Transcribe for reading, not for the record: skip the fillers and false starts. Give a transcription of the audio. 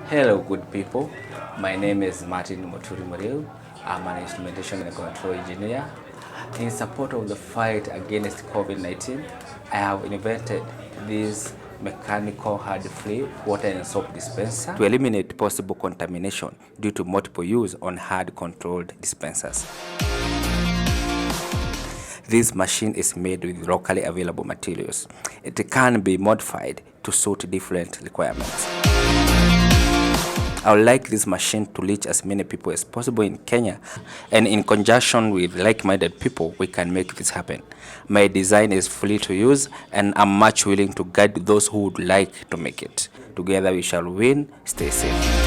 Hello, good people. My name is Martin Moturi Muriel. I'm an instrumentation and control engineer. In support of the fight against COVID-19, I have invented this mechanical hard-free water and soap dispenser to eliminate possible contamination due to multiple use on hard-controlled dispensers. This machine is made with locally available materials. It can be modified to suit different requirements. I would like this machine to reach as many people as possible in Kenya, and in conjunction with like-minded people, we can make this happen. My design is free to use, and I'm much willing to guide those who would like to make it. Together we shall win. Stay safe.